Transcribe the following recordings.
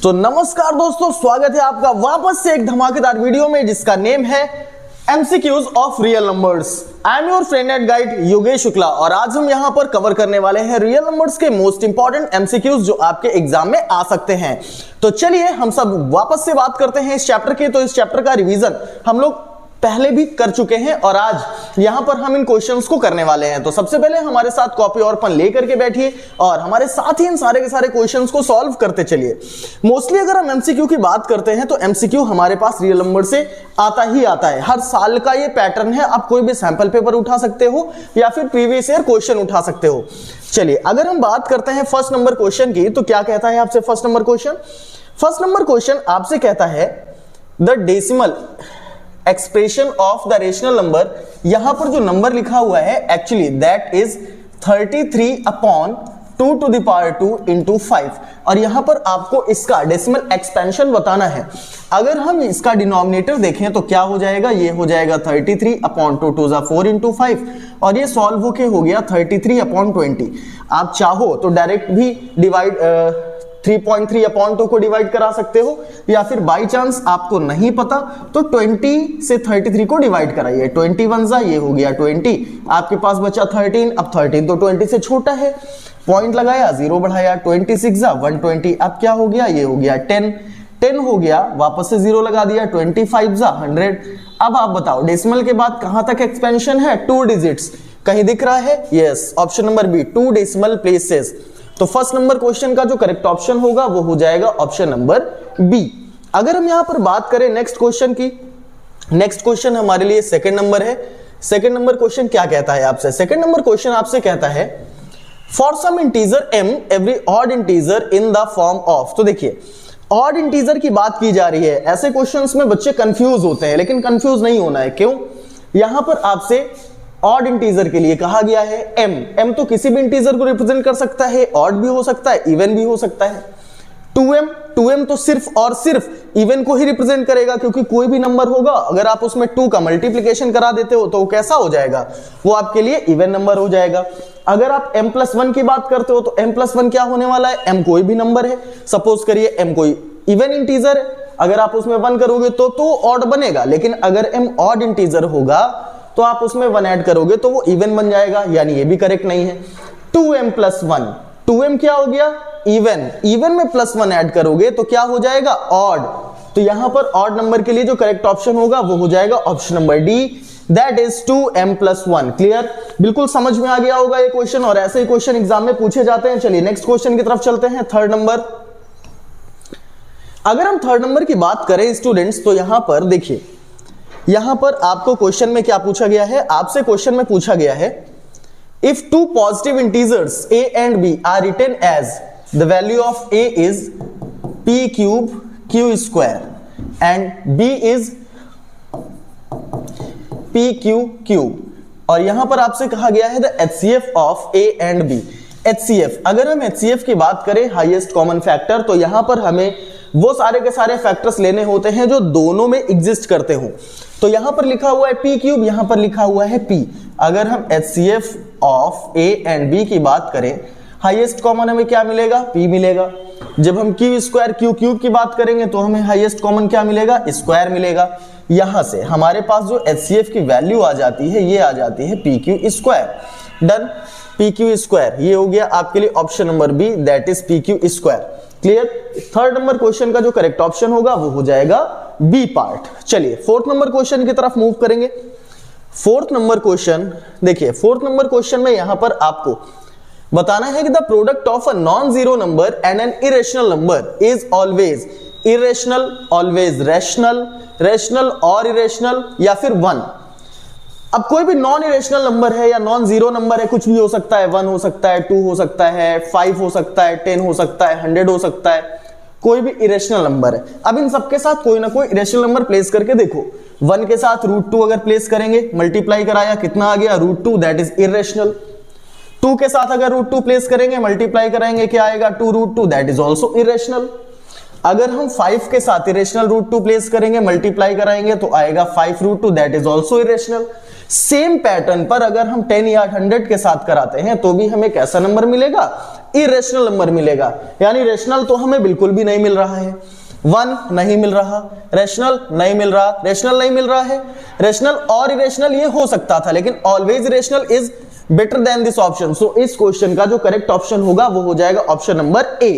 तो नमस्कार दोस्तों, स्वागत है आपका वापस से एक धमाकेदार वीडियो में जिसका नेम है MCQs of real numbers. I am your friend and guide Yogesh Shukla और आज हम यहां पर कवर करने वाले हैं रियल नंबर्स के मोस्ट इंपॉर्टेंट एमसीक्यूज जो आपके एग्जाम में आ सकते हैं। तो चलिए हम सब वापस से बात करते हैं इस चैप्टर की। तो इस चैप्टर का रिवीजन हम लोग पहले भी कर चुके हैं और आज यहां पर हम इन क्वेश्चंस को करने वाले हैं। तो सबसे पहले हमारे साथ कॉपी और पेन लेकर के बैठिए और हमारे साथ ही इन सारे के सारे क्वेश्चंस को सॉल्व करते चलिए। मोस्टली अगर हम एमसीक्यू की बात करते हैं तो एमसीक्यू हमारे पास रियल नंबर से आता ही आता है। हर साल का ये पैटर्न है। आप कोई भी सैंपल पेपर उठा सकते हो या फिर प्रीवियस ईयर क्वेश्चन उठा सकते हो। चलिए अगर हम बात करते हैं फर्स्ट नंबर क्वेश्चन की, तो क्या कहता है आपसे first number question? First number question आपसे कहता है the decimal expression of the rational number. यहां पर जो नंबर लिखा हुआ है actually that is 33/2 to the power 2 into 5 और यहां पर आपको इसका डेसिमल एक्सपेंशन बताना है। अगर हम इसका डिनोमिनेटर देखें तो क्या हो जाएगा? ये हो जाएगा 33/2 2 4 into 5 और ये सॉल्व होके हो गया 33/20। आप चाहो तो डायरेक्ट भी डिवाइड 3.3/2 को डिवाइड करा सकते हो या फिर बाई चांस आपको नहीं पता तो 20 से 33 को डिवाइड कराइए। 21 जा ये हो गया 20, आपके पास बचा 13। अब 13 तो 20 से छोटा है, पॉइंट लगाया, 0 बढ़ाया, 26 जा 120। अब क्या हो गया? ये हो गया 10 हो गया, वापस से 0 लगा दिया, 25 जा 100। अब आप बताओ डेसिमल के बाद कहां तक एक्सपेंशन है? 2 डिजिट्स। कहीं दिख रहा है? Yes, option number B, 2 decimal places. तो फर्स्ट नंबर क्वेश्चन का जो करेक्ट ऑप्शन होगा वो हो जाएगा ऑप्शन नंबर बी। अगर हम यहां पर बात करें नेक्स्ट क्वेश्चन की, नेक्स्ट क्वेश्चन हमारे लिए सेकंड नंबर है। सेकंड नंबर क्वेश्चन क्या कहता है आपसे? सेकंड नंबर क्वेश्चन आपसे कहता है for some integer m every odd integer in the form of. तो देखिए ऑड इंटीजर की बात की जा रही है। ऐसे क्वेश्चंस में बच्चे कंफ्यूज होते हैं, लेकिन कंफ्यूज नहीं होना है। क्यों? यहां पर आपसे ऑड इंटीजर के लिए कहा गया है m तो किसी भी इंटीजर को रिप्रेजेंट कर सकता है, ऑड भी हो सकता है, इवन भी हो सकता है। 2m तो सिर्फ और सिर्फ इवन को ही रिप्रेजेंट करेगा, क्योंकि कोई भी नंबर होगा अगर आप उसमें 2 का मल्टीप्लिकेशन करा देते हो तो वो कैसा हो जाएगा? वो आपके लिए इवन नंबर हो जाएगा। अगर आप m+1 की बात करते हो तो m+1 क्या होने वाला है? m कोई भी नंबर है, सपोज करिए m कोई इवन इंटीजर है, अगर आप उसमें 1 करोगे तो ऑड बनेगा। लेकिन अगर m ऑड इंटीजर होगा तो आप उसमें 1 ऐड करोगे तो वो इवन बन जाएगा, यानी ये भी करेक्ट नहीं है। 2m+1, 2m क्या हो गया? इवन में +1 ऐड करोगे तो क्या हो जाएगा? ऑड। तो यहां पर ऑड नंबर के लिए जो करेक्ट ऑप्शन होगा वो हो जाएगा option number D, that is 2m+1। Clear? बिल्कुल समझ में आ गया होगा ये क्वेश्चन और ऐसे ही क्वेश्चन एग्जाम में पूछे जाते हैं। चलिए नेक्स्ट क्वेश्चन की तरफ चलते हैं, थर्ड नंबर। अगर हम थर्ड नंबर की बात करें स्टूडेंट्स तो यहां पर देखिए, यहां पर आपको क्वेश्चन में क्या पूछा गया है? आपसे क्वेश्चन में पूछा गया है if 2 positive integers a and b are written as the value of a is p³ q² and b is p/q³ और यहां पर आपसे कहा गया है the HCF of a and b। HCF, अगर हम HCF की बात करें हाईएस्ट कॉमन फैक्टर, तो यहां पर हमें वो सारे के सारे फैक्टर्स लेने होते हैं जो दोनों में एग्जिस्ट करते हो। तो यहां पर लिखा हुआ है p³, यहां पर लिखा हुआ है p। अगर हम HCF of a and b की बात करें, हाईएस्ट कॉमन हमें क्या मिलेगा? p मिलेगा। जब हम q² q³ की बात करेंगे तो हमें हाईएस्ट कॉमन क्या मिलेगा? स्क्वायर मिलेगा। यहां से हमारे पास जो HCF की वैल्यू आ जाती है ये आ जाती है p/q²। डन, p/q², ये हो गया आपके लिए option number B, that is p/q²। Clear? Third number question का जो करेक्ट ऑप्शन होगा वो हो जाएगा बी पार्ट। चलिए फोर्थ नंबर क्वेश्चन की तरफ मूव करेंगे। फोर्थ नंबर क्वेश्चन देखिए, फोर्थ नंबर क्वेश्चन में यहां पर आपको बताना है कि the product of a non zero number and an irrational number is always irrational, always rational, rational और इरेशनल या फिर 1। अब कोई भी नॉन इरेशनल नंबर है या नॉन जीरो नंबर है, कुछ भी हो सकता है, 1 हो सकता है, 2 हो सकता है, 5 हो सकता है, 10 हो सकता है, 100 हो सकता है, कोई भी इरेशनल नंबर है। अब इन सबके साथ कोई ना कोई इरेशनल नंबर प्लेस करके देखो। 1 के साथ √2 अगर प्लेस करेंगे, मल्टीप्लाई कराया, कितना आ गया? √2, दैट इज इरेशनल। 2 के साथ अगर √2 प्लेस करेंगे, मल्टीप्लाई कराएंगे, क्या आएगा? 2√2, दैट इज ऑल्सो इरेशनल। अगर हम 5 के साथ इरेशनल √2 प्लेस करेंगे, मल्टीप्लाई कराएंगे तो आएगा 5√2, that is also irrational. Same pattern पर अगर हम 10 या 100 के साथ कराते हैं तो भी हमें कैसा नंबर मिलेगा, इरेशनल नंबर मिलेगा। यानी रेशनल तो हमें बिल्कुल भी नहीं मिल रहा है, 1 नहीं मिल रहा, रेशनल नहीं मिल रहा, रेशनल नहीं मिल रहा है। रेशनल और इरेशनल ये हो सकता था, लेकिन always irrational is better than this option. So इस क्वेश्चन का जो करेक्ट ऑप्शन होगा वो हो जाएगा ऑप्शन नंबर ए।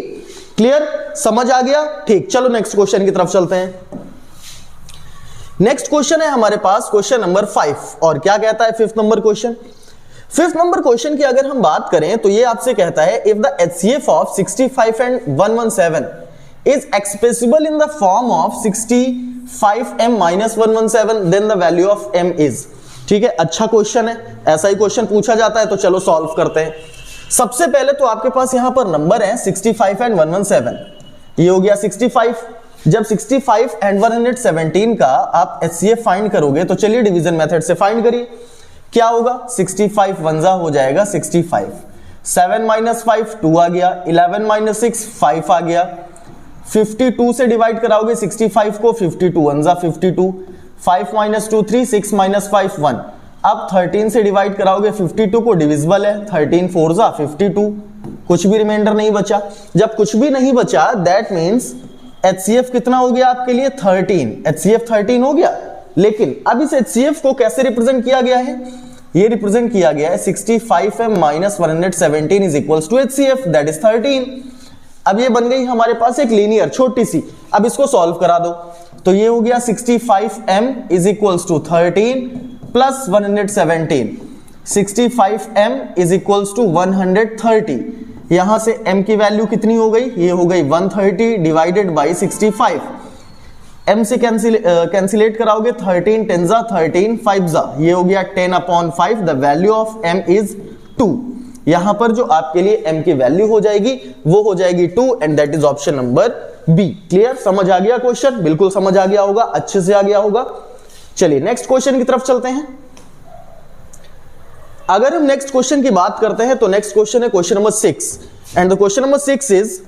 क्लियर, समझ आ गया? ठीक, चलो नेक्स्ट क्वेश्चन की तरफ चलते हैं। नेक्स्ट क्वेश्चन है हमारे पास क्वेश्चन नंबर 5, और क्या कहता है fifth number question. Fifth number question की अगर हम बात करें तो ये आपसे कहता है if the HCF of 65 and 117 is expressible in the form of 65m minus 117 then the value of m is। ठीक है, अच्छा क्वेश्चन है, ऐसा ही क्वेश्चन पूछा जाता है, तो चलो सॉल्व करते हैं। सबसे पहले तो आपके पास यहां पर नंबर है 65 एंड 117, ये हो गया 65। जब 65 एंड 117 का आप HCF फाइंड करोगे तो चलिए डिवीजन मेथड से फाइंड करिए। क्या होगा, 65 वंजा हो जाएगा 65, 7 माइनस 5 2 आ गया, 11 माइनस 6 5 आ गया, 52 से डिवाइड कराओगे 65 को, 52 वंजा 52, 5 माइनस 2 3, 6 माइनस 5 1। अब 13 से डिवाइड कराओगे 52 को, डिविजिबल है, 13 4 जा 52, कुछ भी रिमाइंडर नहीं बचा। जब कुछ भी नहीं बचा दैट मीन्स HCF कितना हो गया आपके लिए 13, HCF 13 हो गया। लेकिन अब इस HCF को कैसे रिप्रेजेंट किया गया है, ये रिप्रेजेंट किया गया है 65m minus 117 is equals to HCF that is 13। अब ये बन गई हमारे पास एक लीनियर छोटी सी, अब इसको सॉल्व करा दो तो ये हो गया 65m is equals to 13 plus 117, 65m is equals to 130। यहां से m की वैल्यू कितनी हो गई, ये हो गई 130 डिवाइडेड बाई 65। m से कैंसिलेट कराओगे 13 10 जा 13 5 जा, ये हो गया 10/5। The value of m is 2। यहां पर जो आपके लिए m की वैल्यू हो जाएगी वो हो जाएगी 2 and that is option number B. Clear, समझ आ गया क्वेश्चन? बिल्कुल समझ आ गया होगा, अच्छे से आ गया होगा। चलिए नेक्स्ट क्वेश्चन की तरफ चलते हैं। अगर हम नेक्स्ट क्वेश्चन की बात करते हैं तो नेक्स्ट क्वेश्चन है question number 6 and the question number 6 is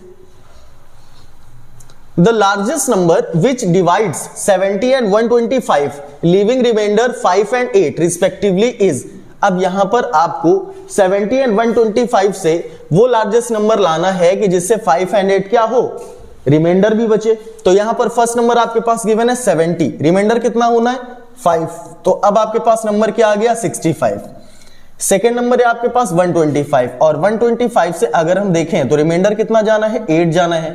the largest number which divides 70 and 125 leaving remainder 5 and 8 respectively is. अब यहां पर आपको 70 एंड 125 से वो लार्जेस्ट नंबर लाना है कि जिससे 5 एंड 8 क्या हो, रिमाइंडर भी बचे। तो यहां पर फर्स्ट नंबर आपके पास गिवन है 70, रिमाइंडर कितना होना है 5, तो अब आपके पास नंबर क्या आ गया 65। सेकेंड नंबर है आपके पास 125, और 125 से अगर हम देखें तो रिमाइंडर कितना जाना है 8 जाना है,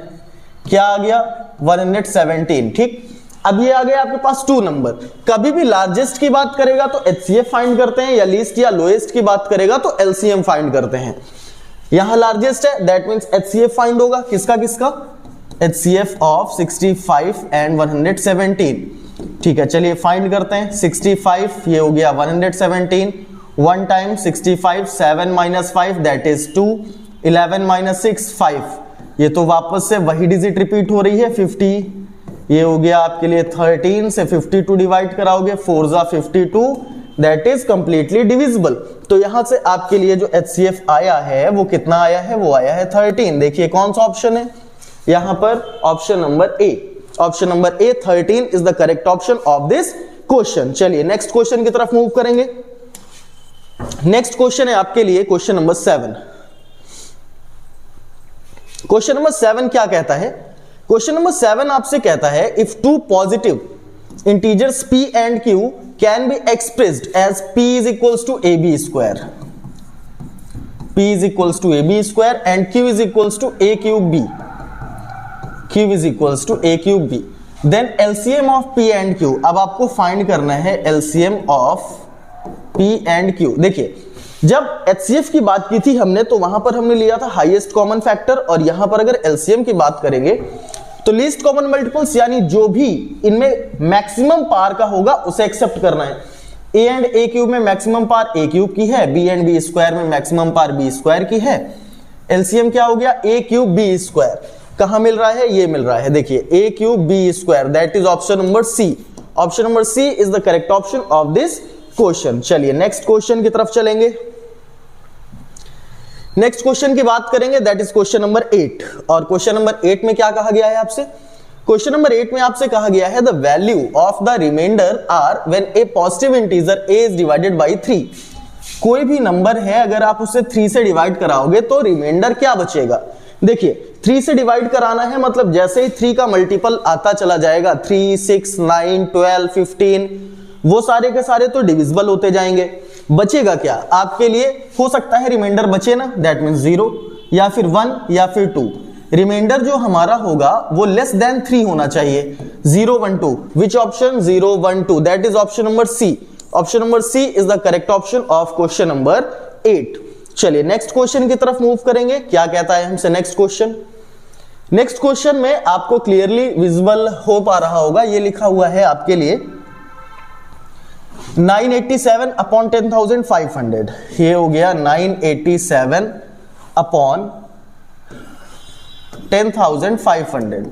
क्या आ गया 117। ठीक, अब ये आ गया आपके पास 2 नंबर। कभी भी लार्जेस्ट की बात करेगा तो HCF फाइंड करते हैं, या लीस्ट या लोएस्ट की बात करेगा तो LCM फाइंड करते हैं। यहां लार्जेस्ट है दैट मींस HCF फाइंड होगा, किसका किसका, HCF ऑफ 65 एंड 117। ठीक है, चलिए फाइंड करते हैं। 65 ये हो गया 117, 1 time 65 7 minus 5 that is 2, 11 minus 6 5, ये तो वापस से वही डिजिट रिपीट हो रही है 50। ये हो गया आपके लिए 13 से 52 डिवाइड कराओगे 4 जा 52 दैट इज कंप्लीटली डिविजिबल। तो यहां से आपके लिए जो HCF आया है वो कितना आया है, वो आया है 13। देखिए कौन सा ऑप्शन है यहां पर, option number A. Option number A 13 is the correct option of this question. चलिए नेक्स्ट क्वेश्चन की तरफ मूव करेंगे। नेक्स्ट क्वेश्चन है आपके लिए क्वेश्चन नंबर 7। क्वेश्चन नंबर 7 क्या कहता है, क्वेश्चन नंबर 7 आपसे कहता है if two positive integers p and q can be expressed as p is equals to ab square, p is equals to ab square and q is equals to a cube b, q is equals to a cube b, then LCM of p and q। अब आपको find करना है LCM of p and q। देखिए जब HCF की बात की थी हमने तो वहां पर हमने लिया था हाईएस्ट कॉमन फैक्टर, और यहां पर अगर LCM की बात करेंगे तो लीस्ट कॉमन मल्टीपल्स, यानी जो भी इनमें मैक्सिमम पार का होगा उसे एक्सेप्ट करना है। a एंड a क्यूब में मैक्सिमम पार a क्यूब की है, b एंड b स्क्वायर में मैक्सिमम पार b स्क्वायर की है। LCM क्या हो गया a क्यूब b स्क्वायर, कहां मिल रहा है, ये मिल रहा है, देखिए a cube b square that is option number C. Option number C is the correct option of this question. चलिए नेक्स्ट क्वेश्चन की तरफ चलेंगे। नेक्स्ट क्वेश्चन की बात करेंगे दैट इज क्वेश्चन नंबर 8, और क्वेश्चन नंबर 8 में क्या कहा गया है आपसे, क्वेश्चन नंबर 8 में आपसे कहा गया है the value of the remainder r when a positive integer a is divided by 3। कोई भी नंबर है अगर आप उसे 3 से डिवाइड कराओगे तो रिमाइंडर क्या बचेगा। देखिए 3 से डिवाइड कराना है मतलब जैसे ही 3 का मल्टीपल आता चला जाएगा 3, 6, 9, 12, 15 वो सारे के सारे तो डिविजिबल होते जाएंगे। बचेगा क्या आपके लिए, हो सकता है रिमाइंडर बचे ना, दैट मींस 0 या फिर 1 या फिर 2। रिमाइंडर जो हमारा होगा वो लेस देन 3 होना चाहिए। 0, 1, 2 which option 0, 1, 2 that is option number C. Option number C is the correct option of question number 8। चलिए नेक्स्ट क्वेश्चन की तरफ मूव करेंगे। क्या कहता है हमसे नेक्स्ट क्वेश्चन। नेक्स्ट क्वेश्चन में आपको क्लियरली विजिबल हो पा रहा होगा, ये लिखा हुआ है आपके लिए 987 अपॉन 10,500। ये हो गया 987 अपॉन 10,500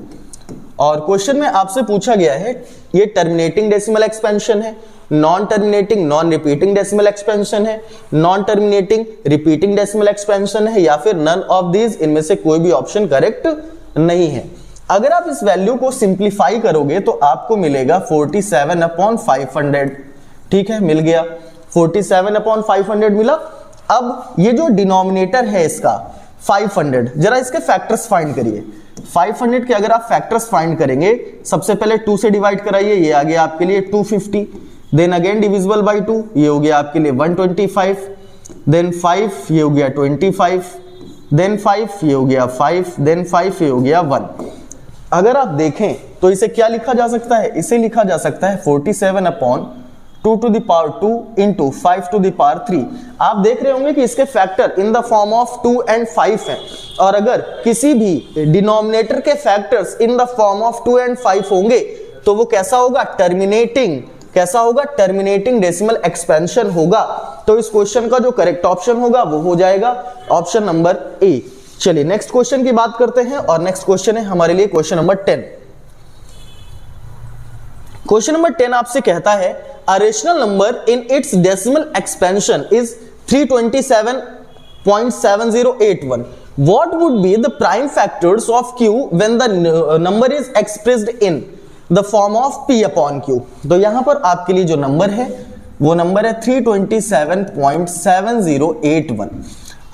और क्वेश्चन में आपसे पूछा गया है ये टर्मिनेटिंग डेसिमल एक्सपेंशन है, non terminating non repeating decimal expansion है, non terminating repeating decimal expansion है या फिर नन ऑफ दीज, इनमें से कोई भी ऑप्शन करेक्ट नहीं है। अगर आप इस वैल्यू को सिंप्लीफाई करोगे तो आपको मिलेगा 47 अपॉन 500। ठीक है, मिल गया 47 अपॉन 500 मिला। अब ये जो डिनोमिनेटर है इसका 500, जरा इसके फैक्टर्स फाइंड करिए। 500 के अगर आप फैक्टर्स फाइंड करेंगे, सबसे पहले 2 से डिवाइड कराइए, ये आ गया आपके लिए 250, देन अगेन डिविजिबल बाय 2, ये हो गया आपके लिए 125, देन 5 ये हो गया 25, देन 5 ये हो गया 5, देन 5 ये हो गया 1। अगर आप देखें तो इसे क्या लिखा जा सकता है, इसे लिखा जा सकता है 47 upon 2 to the power 2 into 5 to the power 3। आप देख रहे होंगे कि इसके factor in the form of 2 and 5 हैं, और अगर किसी भी डिनोमिनेटर के factors in the form of 2 and 5 होंगे तो वो कैसा होगा, टर्मिनेटिंग। कैसा होगा, टर्मिनेटिंग डेसिमल एक्सपेंशन होगा। तो इस क्वेश्चन का जो करेक्ट ऑप्शन होगा वो हो जाएगा ऑप्शन नंबर ए। चलिए नेक्स्ट क्वेश्चन की बात करते हैं और नेक्स्ट क्वेश्चन है हमारे लिए क्वेश्चन नंबर 10। क्वेश्चन नंबर 10 आपसे कहता है a rational number in its decimal expansion is 327.7081. What would be the prime factors of q when the number is expressed in the form of p upon q? तो यहां पर आपके लिए जो number है वो नंबर है 327.7081।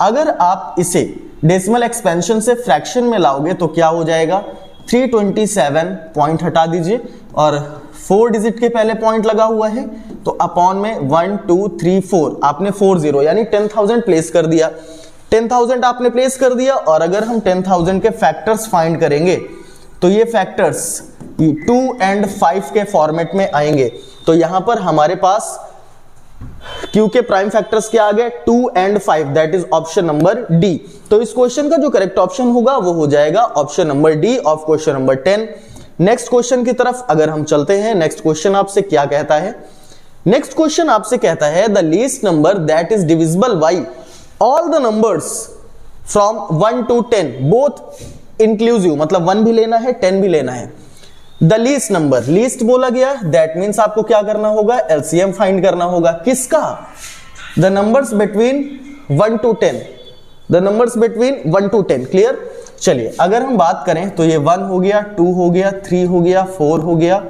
अगर आप इसे डेसिमल एक्सपेंशन से फ्रैक्शन में लाओगे तो क्या हो जाएगा, 327 पॉइंट हटा दीजिए और 4 डिजिट के पहले पॉइंट लगा हुआ है तो अपॉन में 1 2 3 4 आपने 40 यानी 10,000 प्लेस कर दिया। 10,000 आपने प्लेस कर दिया और अगर हम 10,000 के फैक्टर्स फाइंड करेंगे तो ये फैक्टर्स 2 and 5 के फॉर्मेट में आएंगे। तो यहां पर हमारे पास Q के प्राइम फैक्टर्स क्या आ गए, 2 and 5, that is option number D. तो इस क्वेश्चन का जो करेक्ट ऑप्शन होगा वो हो जाएगा option number D of question number 10। Next question की तरफ अगर हम चलते हैं, नेक्स्ट क्वेश्चन आपसे क्या कहता है। नेक्स्ट क्वेश्चन आपसे कहता है the least number that is divisible by all the numbers from 1 to 10 both inclusive, मतलब 1 भी लेना है 10 भी लेना है। द लीस्ट नंबर, लीस्ट बोला गया दैट मींस आपको क्या करना होगा, एलसीएम फाइंड करना होगा। किसका, the numbers between 1 to 10, the numbers between 1 to 10। Clear. चलिए अगर हम बात करें तो ये 1 हो गया, 2 हो गया, 3 हो गया, 4 हो गया,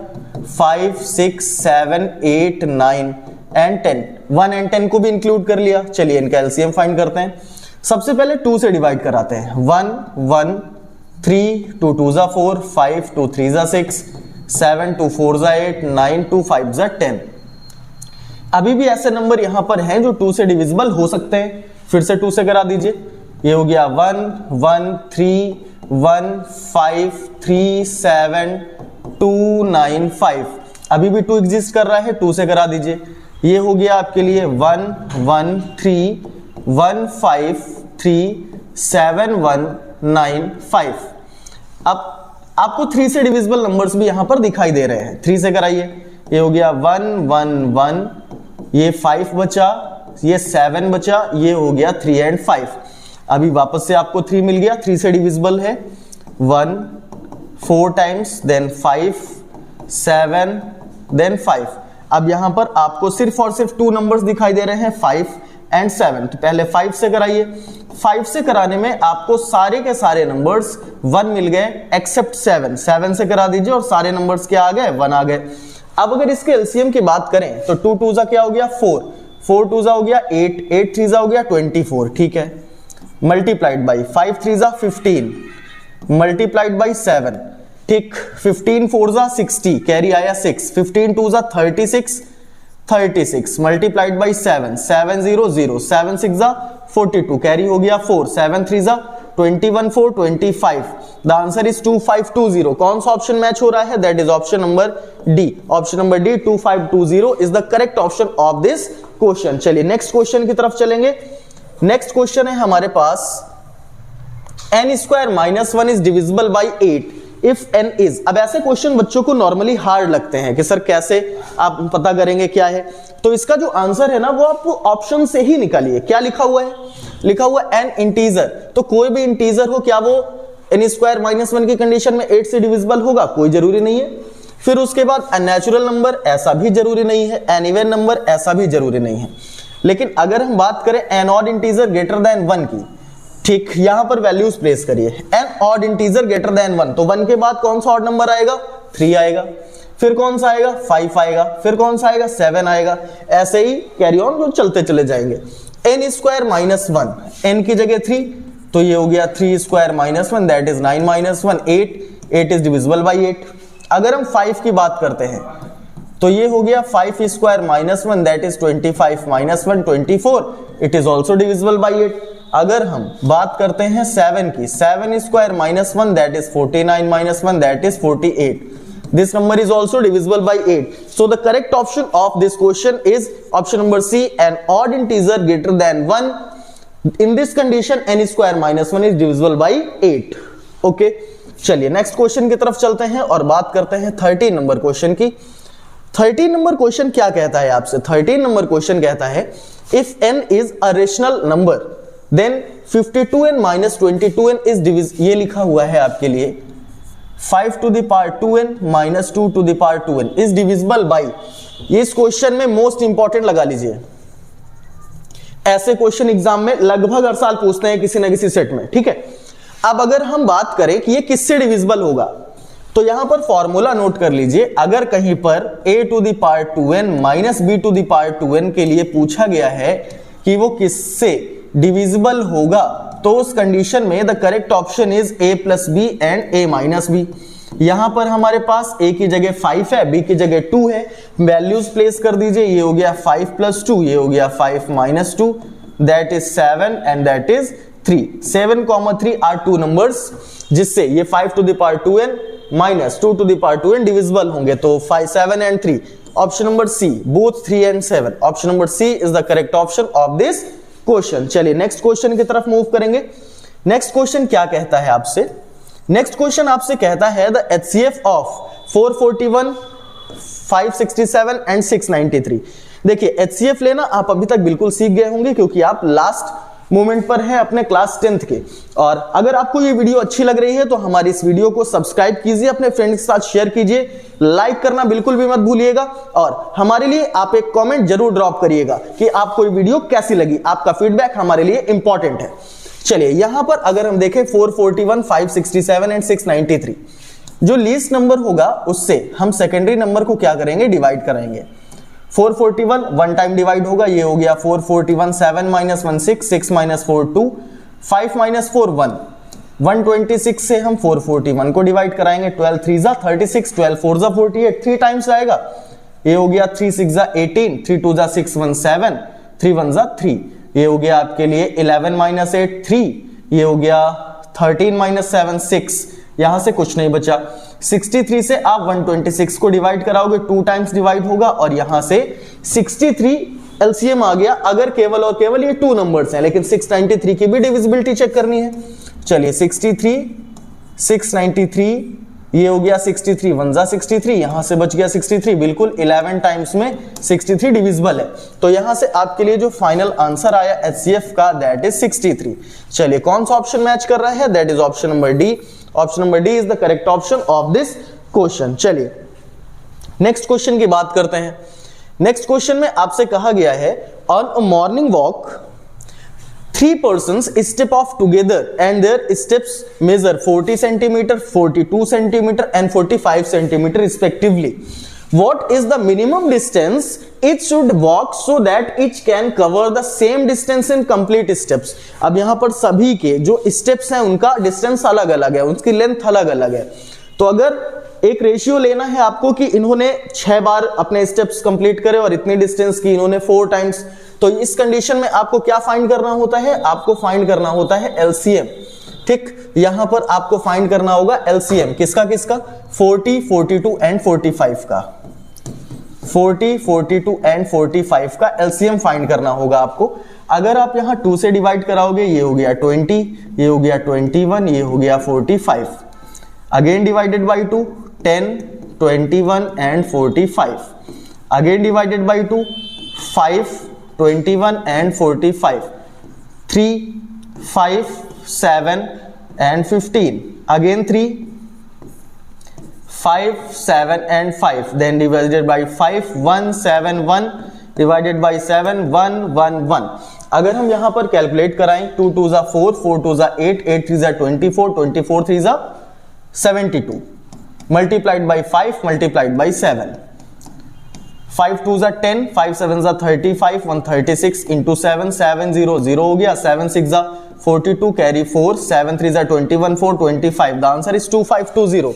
5 6 7 8 9 एंड 10, 1 and 10 को भी इंक्लूड कर लिया। चलिए इनका एलसीएम फाइंड करते हैं। सबसे पहले 2 से डिवाइड कराते हैं, 1 1 3 2 2 जा 4 5 2 3 जा 6 7 2 4 जा 8 9 2 5 जा 10। अभी भी ऐसे नंबर यहां पर हैं जो 2 से डिविजिबल हो सकते हैं, फिर से 2 से करा दीजिए। ये हो गया 1 1 3 1 5 3 7 2 9 5, अभी भी 2 एग्जिस्ट कर रहा है, 2 से करा दीजिए। ये हो गया आपके लिए 1 1 3 1 5 3 7 1 9 5। अब आपको 3 से डिविजिबल नंबर्स भी यहां पर दिखाई दे रहे हैं, 3 से कराइए। ये हो गया 1 1 1, ये 5 बचा, ये 7 बचा, ये हो गया 3 and 5। अभी वापस से आपको 3 मिल गया, 3 से डिविजिबल है 1 4 टाइम्स, देन 5 7 देन 5। अब यहां पर आपको सिर्फ और सिर्फ 2 नंबर्स दिखाई दे रहे हैं, 5 एंड 7। तो पहले 5 से कराइए। 5 से कराने में आपको सारे के सारे नंबर्स 1 मिल गए एक्सेप्ट 7। 7 से करा दीजिए और सारे नंबर्स क्या आ गए, 1 आ गए। अब अगर इसके एलसीएम की बात करें तो 2 2 जा क्या हो गया 4, 4 2 जा हो गया 8, 8 3 जा हो गया 24, ठीक है। मल्टीप्लाइड बाई 5 3 जा 15, मल्टीप्लाइड बाई 7, ठीक। 15 4 जा 60, कैरी आया 6, 15 2 जा 36, 36 मल्टीप्लाइड बाई 7, 7 0 0, 7 6 जा 42, कैरी हो गया 4, 7 3 जा 21 4 25। The answer is 2520। कौन सा ऑप्शन मैच हो रहा है, that is option number D. Option number D 2520 is the correct option of this question. चलिए नेक्स्ट क्वेश्चन की तरफ चलेंगे। नेक्स्ट क्वेश्चन है हमारे पास n square minus 1 is divisible by 8 if n is. अब ऐसे क्वेश्चन बच्चों को नॉर्मली हार्ड लगते हैं कि सर कैसे आप पता करेंगे क्या है, तो इसका जो आंसर है ना वो आप ऑप्शन से ही निकालिए। क्या लिखा हुआ है, लिखा हुआ n इंटीजर, तो कोई भी इंटीजर हो क्या वो n स्क्वायर माइनस 1 की कंडीशन में 8 से डिविजिबल होगा, कोई जरूरी नहीं है। फिर उसके बाद अननेचुरल नंबर, ऐसा भी जरूरी नहीं है। एन इवन नंबर, ऐसा भी जरूरी नहीं है। लेकिन अगर हम बात करें an odd integer greater than 1 की, ठीक, यहां पर वैल्यूज प्लेस करिए। An odd integer greater than 1, तो 1 के बाद कौन सा ऑड नंबर आएगा, 3 आएगा। फिर कौन सा आएगा, 5 आएगा। फिर कौन सा आएगा, 7 आएगा। ऐसे ही कैरी ऑन जो चलते चले जाएंगे। एन स्क्वायर माइनस 1, एन की जगह 3, तो ये हो गया 3 square minus 1, that is 9 minus 1 8, 8 is divisible by 8। अगर हम 5 की बात करते हैं तो ये हो गया 5 square minus 1, that is 25 minus 1 24, it is also divisible by 8। अगर हम बात करते हैं 7 की, 7 square minus 1, that is 49 minus 1, that is 48। This number is also divisible by 8. So the correct option of this question is option number C, an odd integer greater than 1. In this condition, n square minus 1 is divisible by 8. Okay. चलिए next question की तरफ चलते हैं और बात करते हैं 13 number question की। 13 नंबर क्वेश्चन क्या कहता है आपसे, 13 नंबर क्वेश्चन कहता है if n is a rational number then 52n minus 22n is divisible। ये लिखा हुआ है आपके लिए 5 to the power 2n minus 2 to the power 2n is divisible by। ये इस क्वेश्चन में मोस्ट इंपॉर्टेंट लगा लीजिए, ऐसे क्वेश्चन एग्जाम में लगभग हर साल पूछते हैं किसी ना किसी सेट में, ठीक है। अब अगर हम बात करें कि ये किससे डिविजिबल होगा, तो यहां पर फॉर्मूला नोट कर लीजिए। अगर कहीं पर a to the power 2n minus b to the power 2n के लिए पूछा गया है कि वो किससे डिविजिबल होगा, तो उस कंडीशन में the correct option is a plus b and a minus b. यहां पर हमारे पास a की जगह 5 है, b की जगह 2 है, वैल्यूज प्लेस कर दीजिए। ये हो गया 5 प्लस 2, ये हो गया 5 minus 2, that is 7 and that is 3। 7, 3 are 2 numbers जिससे ये 5 to the power 2n minus 2 to the power 2n divisible होंगे। तो 5 7 and 3, option number C, both 3 and 7, option number C is the correct option of this question. चलिए next question की तरफ move करेंगे। Next question क्या कहता है आपसे, नेक्स्ट क्वेश्चन आपसे कहता है द एचसीएफ ऑफ 441 567 एंड 693। देखिए एचसीएफ लेना आप अभी तक बिल्कुल सीख गए होंगे क्योंकि आप लास्ट मोमेंट पर है अपने क्लास 10th के। और अगर आपको ये वीडियो अच्छी लग रही है तो हमारी इस वीडियो को सब्सक्राइब कीजिए, अपने फ्रेंड्स के साथ शेयर कीजिए, लाइक करना बिल्कुल भी मत भूलिएगा और हमारे लिए आप एक कमेंट जरूर ड्रॉप करिएगा कि आपको ये वीडियो कैसी लगी। आपका फीडबैक हमारे लिए इंपॉर्टेंट है। चलिए यहां पर अगर हम देखें 441 567 एंड 693, जो लीस्ट नंबर होगा उससे हम सेकेंडरी नंबर को क्या करेंगे, डिवाइड कराएंगे। 441 वन टाइम डिवाइड होगा, ये हो गया 441 7 माइनस 1 6, 6 माइनस 4 2, 5 माइनस 4 1, 126 से हम 441 को डिवाइड कराएंगे। 12 3 जा 36, 12 4 जा 48, 3 टाइम्स आएगा। ये हो गया 3 6 जा 18, 3 2 जा 6 1 7, 3 1 जा 3, ये हो गया आपके लिए 11 माइनस 8 3, ये हो गया 13 माइनस 7 6, यहां से कुछ नहीं बचा। 63 से आप 126 को डिवाइड कराओगे, 2 टाइम्स डिवाइड होगा और यहां से 63 एलसीएम आ गया। अगर केवल और केवल ये 2 नंबर्स हैं, लेकिन 693 की भी डिविजिबिलिटी चेक करनी है। चलिए 63 693, ये हो गया 63 1 जा 63, यहां से बच गया 63, बिल्कुल 11 टाइम्स में 63 डिविजिबल है। तो यहां से आपके लिए जो फाइनल आंसर आया एचसीएफ का, दैट इज 63। चलिए कौन सा ऑप्शन मैच कर रहा है, that is option number D. Option number D is the correct option of this question. चलिए नेक्स्ट क्वेश्चन की बात करते हैं। नेक्स्ट क्वेश्चन में आपसे कहा गया है on a morning walk 3 persons step off together and their steps measure 40 centimeter, 42 centimeter and 45 centimeter respectively. What is the minimum distance each should walk so that each can cover the same distance in complete steps? अब यहां पर सभी के जो steps हैं उनका distance अलग अलग है, उनकी length अलग अलग है। तो अगर एक रेशियो लेना है आपको कि इन्होंने 6 बार अपने स्टेप्स कंप्लीट करे और इतनी डिस्टेंस की इन्होंने 4 टाइम्स, तो इस कंडीशन में आपको क्या फाइंड करना होता है? आपको फाइंड करना होता है एलसीएम। ठीक, यहां पर आपको फाइंड करना होगा एलसीएम किसका किसका? 40, 42 एंड 45 का। 40, 42 एंड 45 का एलसीएम फाइंड करना होगा आपको। अगर आप यहां 2 से डिवाइड कराओगे, ये हो गया 20, ये हो गया 21, ये हो गया 45। Again divided by 2, 10, 21 and 45. Again divided by 2, 5, 21 and 45. 3, 5, 7 and 15. Again 3, 5, 7 and 5. Then divided by 5, 1, 7, 1. Divided by 7, 1, 1, 1. अगर हम यहां पर कैलकुलेट कराएं, 2 2 जा 4, 4 2 जा 8, 8 3 जा 24, 24 3 जा 72, multiplied by 5 multiplied by 7, 5 2 जा 10, 5 7 जा 35, 136 into 7, 7 0 0 हो गया, 7 6 जा 42, कैरी 4, 7 3 जा 21, 4 25। The answer is 2520।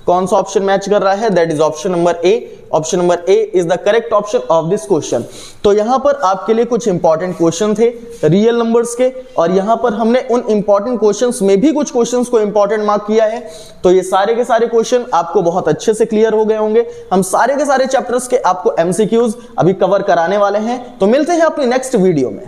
कौन सा ऑप्शन मैच कर रहा है? That is option number A. Option number A is the correct option of this question. तो यहां पर आपके लिए कुछ इंपॉर्टेंट क्वेश्चन थे रियल नंबर्स के, और यहां पर हमने उन इंपॉर्टेंट क्वेश्चंस में भी कुछ क्वेश्चंस को इंपॉर्टेंट मार्क किया है। तो ये सारे के सारे क्वेश्चन आपको बहुत अच्छे से क्लियर हो गए होंगे। हम सारे के सारे चैप्टर्स के आपको एमसीक्यूज अभी कवर कराने वाले हैं। तो मिलते हैं अपनी नेक्स्ट वीडियो में।